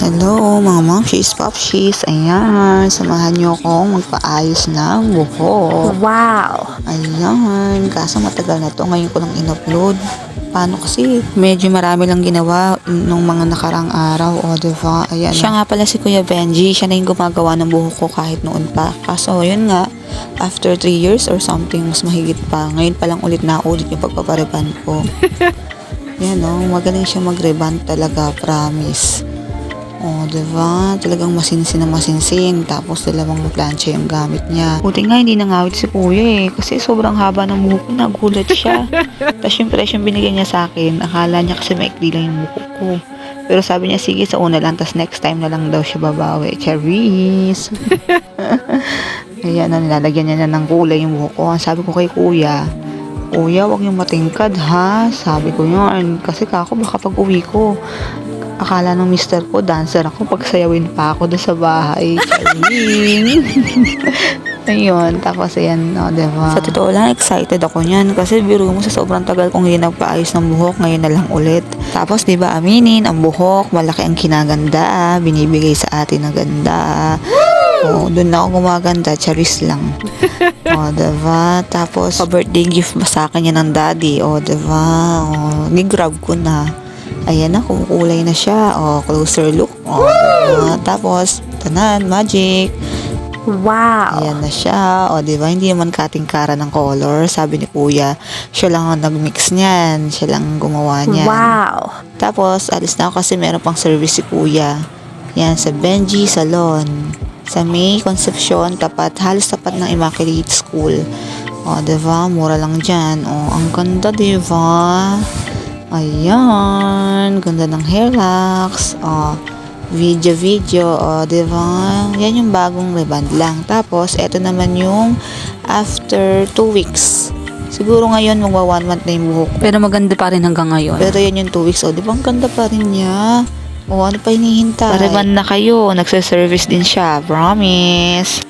Hello mga momshies, popshies. Ayan, samahan nyo akong magpaayos ng buhok. Wow! Ayan, kaso matagal na to. Ngayon ko lang in-upload. Paano kasi? Medyo marami lang ginawa nung mga nakarang araw. O, diba? Ayan. Siya nga pala si Kuya Benji. Siya na yung gumagawa ng buhok ko kahit noon pa. Kaso, yun nga, after 3 years or something, mas mahigit pa. Ngayon pa lang ulit na ulit yung pagpapariban ko. Yan o, magaling siya mag-reband talaga, promise. O, diba? Talagang masinsin na masinsin. Tapos dalawang plancha yung gamit niya. Buti nga hindi nangawit si kuya kasi sobrang haba ng buhok ko. Nagulat siya. Tapos yung presyo binigay niya sa akin, akala niya kasi maikli lang yung buhok ko. Pero sabi niya, sige sa una lang, tapos next time na lang daw siya babawi. Charis! Ayan na, nilalagyan niya na ng kulay yung buhok ko. Ang sabi ko kay kuya, Kuya, wag yung matingkad ha. Sabi ko yun. Kasi kako baka pag uwi ko, akala ng mister ko, dancer ako, pagsayawin pa ako doon sa bahay. Charing! Ayun, tapos ayan, no, diba? Sa totoo lang, excited ako niyan. Kasi biro mo sa sobrang tagal kong hindi nagpaayos ng buhok, ngayon na lang ulit. Tapos, diba, aminin, ang buhok, malaki ang kinaganda, binibigay sa atin na ganda. Oh, doon na ako gumaganda, charis lang. Oh, diba? Tapos, pa-birthday gift ba sa akin yan ng daddy? Oh, diba? Oh, gigrab ko na. Ayan na, kumukulay na siya. Oh, closer look. Oh, diba? Tapos, tanan, magic. Wow! Ayan na siya. O, diba? Hindi naman katingkara ng color. Sabi ni kuya, siya lang ang nag-mix niyan. Siya lang gumawa niyan. Wow! Tapos, alis na ako kasi meron pang service si kuya. Yan, sa Benji Salon. Sa May Concepcion, halos tapat ng Immaculate School. O, diba? Mura lang dyan. O, ang ganda, diba? Ayan. Ganda ng hair locks. O, video. O, diba? Yan yung bagong reband lang. Tapos, eto naman yung after 2 weeks. Siguro ngayon, magwa 1 month na yung buhok. Pero maganda pa rin hanggang ngayon. Pero yan yung 2 weeks. O, diba? Ang ganda pa rin niya. O, ano pa hinihintay? Pariban na kayo. Nagsa-service din siya. Promise.